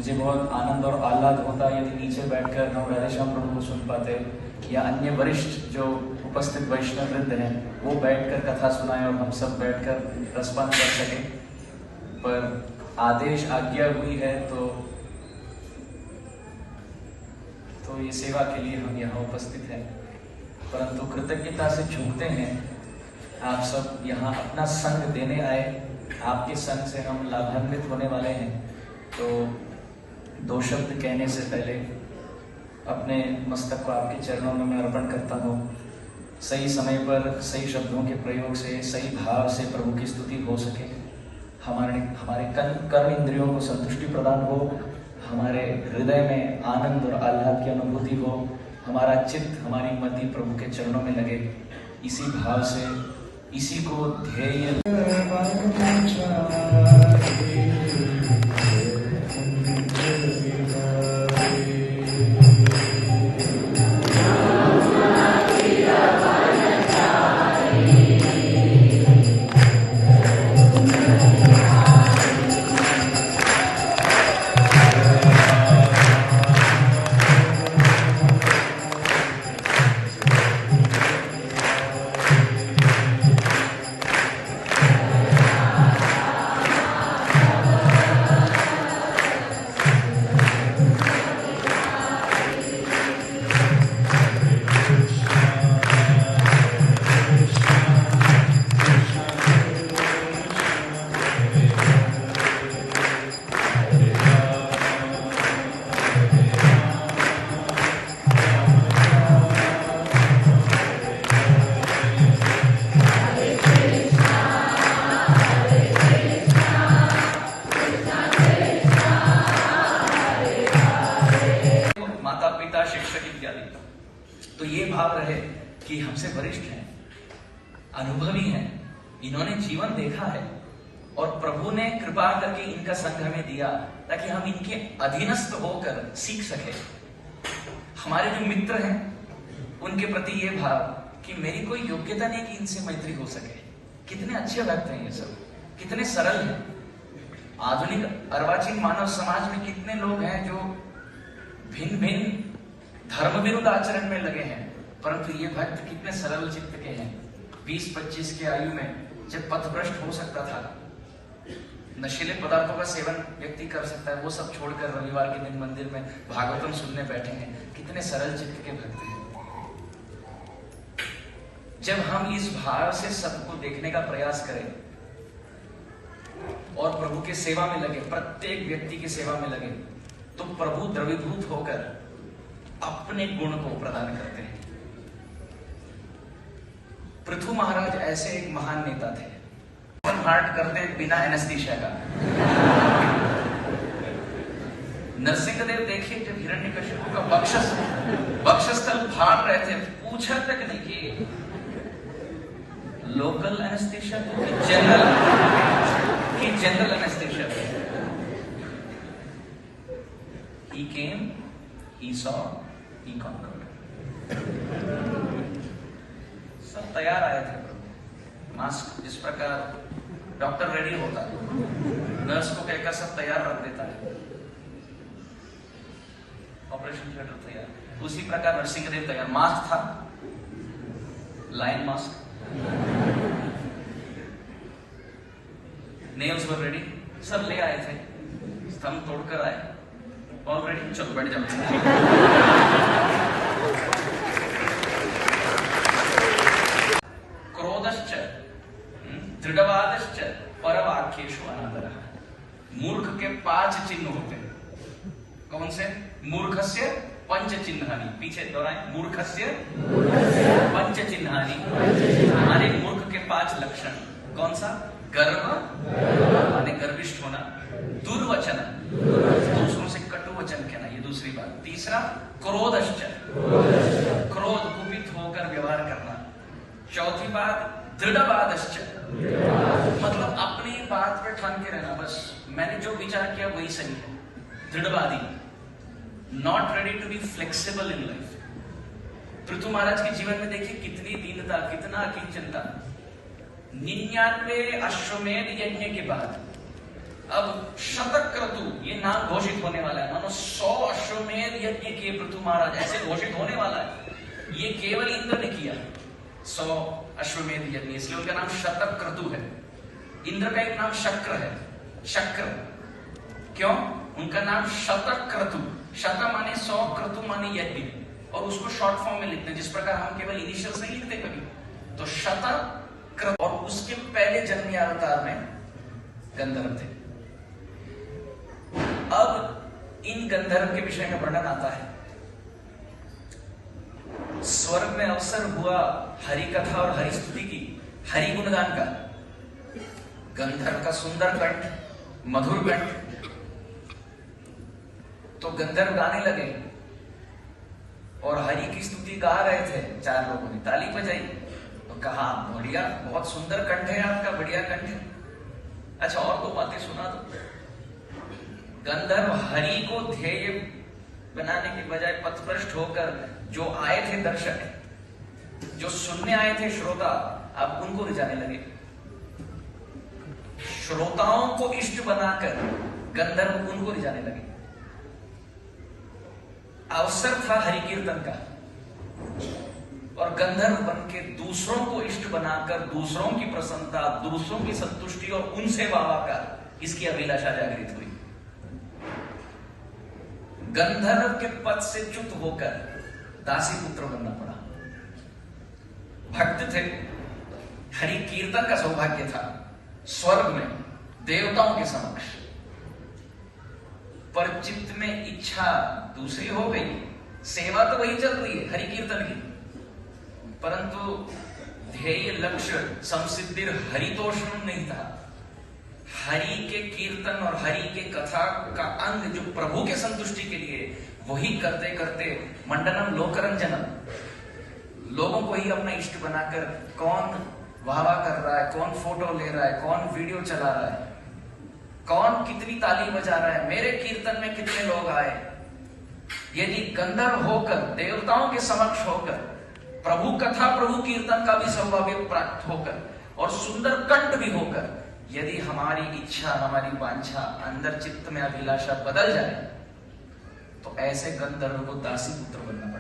मुझे बहुत आनंद और आह्लाद होता यदि नीचे बैठकर हम राधे श्याम प्रभु को सुन पाते, या अन्य वरिष्ठ जो उपस्थित वैष्णव वृंद हैं वो बैठकर कथा सुनाएं और हम सब बैठकर रसपान कर सकें। पर आदेश आज्ञा हुई है तो ये सेवा के लिए हम यहाँ उपस्थित हैं, परंतु कृतज्ञता से झुकते हैं। आप सब यहाँ अपना संग देने आए, आपके संग से हम लाभान्वित होने वाले हैं। तो दो शब्द कहने से पहले अपने मस्तक को आपके चरणों में मैं अर्पण करता हूँ। सही समय पर सही शब्दों के प्रयोग से, सही भाव से प्रभु की स्तुति हो सके, हमारे कर्म इंद्रियों को संतुष्टि प्रदान हो, हमारे हृदय में आनंद और आह्लाद की अनुभूति हो, हमारा चित्त, हमारी मति प्रभु के चरणों में लगे। इसी भाव से, इसी को ध्येय तो ये भाव रहे कि हमसे वरिष्ठ हैं, अनुभवी हैं, इन्होंने जीवन देखा है और प्रभु ने कृपा करके इनका संग हमें दिया ताकि हम इनके अधीनस्थ होकर सीख सके। हमारे जो मित्र हैं उनके प्रति ये भाव कि मेरी कोई योग्यता नहीं कि इनसे मैत्री हो सके। कितने अच्छे भक्त हैं ये सब, कितने सरल हैं। आधुनिक अर्वाचीन मानव समाज में कितने लोग हैं जो भिन्न भिन्न धर्म विरुद्ध आचरण में लगे हैं, परंतु ये भक्त कितने सरल चित्त के हैं। 20-25 की आयु में जब पथभ्रष्ट हो सकता था, नशीले पदार्थों का सेवन व्यक्ति कर सकता है, वो सब छोड़कर रविवार के दिन मंदिर में भागवतम सुनने बैठे हैं। कितने सरल चित्त के भक्त हैं। जब हम इस भाव से सबको देखने का प्रयास करें और प्रभु के सेवा में लगे, प्रत्येक व्यक्ति की सेवा में लगे, तो प्रभु द्रवीभूत होकर अपने गुण को प्रदान करते हैं। पृथु महाराज ऐसे एक महान नेता थे, ओपन हार्ट करते बिना एनेस्थीसिया का। नरसिंहदेव देखिए जब हिरण्यकशिपु का वक्षस्थल फाड़ रहे थे, पूछा तक नहीं कि लोकल एनेस्थीसिया की general anaesthesia. He came, he saw, he conquered. सब तैयार आए थे प्रभु। मास्क जिस प्रकार डॉक्टर रेडी होता है, नर्स को कहकर सब तैयार रख देता है, ऑपरेशन थिएटर तैयार, उसी प्रकार नरसिंहदेव तैयार। मास्क था, line mask, nails were ready, सब ले आए थे, स्तंभ तोड़कर आए, ऑलरेडी चलो बैठ जाओ। क्रोधश्च दृढ़वादश्च परवाक्येषु अनादरः। मूर्ख के 5 चिन्ह होते हैं। कौन से? मूर्खस्य पंच चिन्हानि। पीछे दोहराएं, मूर्खस्य पंच चिन्हानि। हमारे मूर्ख के 5 लक्षण। कौन सा? गर्व माने गर्विष्ठ होना, दुर्वचन दूसरों से कटु वचन कहना, ये दूसरी बात। तीसरा क्रोधश्च, क्रोध कुपित होकर व्यवहार करना। चौथी बात दृढ़वादश्च, मतलब अपनी बात पे ठान के रहना, बस मैंने जो विचार किया वही सही है। दृढ़वादी, not ready to be flexible in life. Prithu Maharaj के जीवन में देखिए कितनी दीनता, कितना अकिंचनता। 99 अश्वमेध यज्ञ के बाद अब शतक्रतु ये नाम घोषित होने वाला है, मानो 100 अश्वमेध यज्ञ किए पृथु महाराज, ऐसे घोषित होने वाला है। ये केवल इंद्र ने किया 100 अश्वमेध यज्ञ, इसलिए उनका नाम शतक्रतु है। इंद्र का एक नाम शक्र है, शक्र। क्यों? उनका नाम शतक्रतु, शत माने 100, क्रतु माने यज्ञ, और उसको शॉर्ट फॉर्म में लिखते हैं, जिस प्रकार हम केवल इनिशियल्स नहीं लिखते कभी, तो शतक्रतु। और उसके पहले जन्मी अवतार में गंधर्व थे। अब इन गंधर्व के विषय में वर्णन आता है। स्वर्ग में अवसर हुआ हरि कथा और हरि स्तुति की, हरि गुणगान का। गंधर्व का सुंदर कंठ, मधुर कंठ, तो गंधर्व गाने लगे और हरि की स्तुति गा रहे थे। 4 लोगों ने ताली बजाई तो कहा, बढ़िया, बहुत सुंदर कंठ है आपका, बढ़िया कंठ है। अच्छा, और 2 बातें सुना दो। गंधर्व हरि को ध्येय बनाने के बजाय पथभ्रष्ट होकर जो आए थे दर्शक, जो सुनने आए थे श्रोता, अब उनको रिझाने लगे। श्रोताओं को इष्ट बनाकर गंधर्व उनको रिझाने लगे। अवसर था हरि कीर्तन का, और गंधर्व बन के दूसरों को इष्ट बनाकर दूसरों की प्रसन्नता, दूसरों की संतुष्टि और उनसे वाह का, इसकी अभिलाषा जागृत हुई। गंधर्व के पद से च्युत होकर दासी पुत्र बनना पड़ा। भक्त थे, हरि कीर्तन का सौभाग्य था स्वर्ग में देवताओं के समक्ष, पर चित्त में इच्छा दूसरी हो गई। सेवा तो वही चल रही है हरि कीर्तन की, परंतु ध्येय लक्ष्य संसिद्धिर हरितोषण नहीं था। हरि के कीर्तन और हरि के कथा का अंग जो प्रभु के संतुष्टि के लिए, वही करते करते मंडनम लोकरंजनम, लोगों को ही अपना इष्ट बनाकर कौन वाह कर रहा है, कौन फोटो ले रहा है, कौन वीडियो चला रहा है, कौन कितनी ताली बजा रहा है, मेरे कीर्तन में कितने लोग आए। यदि गंधर्व होकर, देवताओं के समक्ष होकर, प्रभु कथा प्रभु कीर्तन का भी सौभाग्य प्राप्त होकर और सुंदर कंठ भी होकर, यदि हमारी इच्छा, हमारी वांछा, अंदर चित्त में अभिलाषा बदल जाए, तो ऐसे गंधर्व को दासी पुत्र बनना पड़ेगा।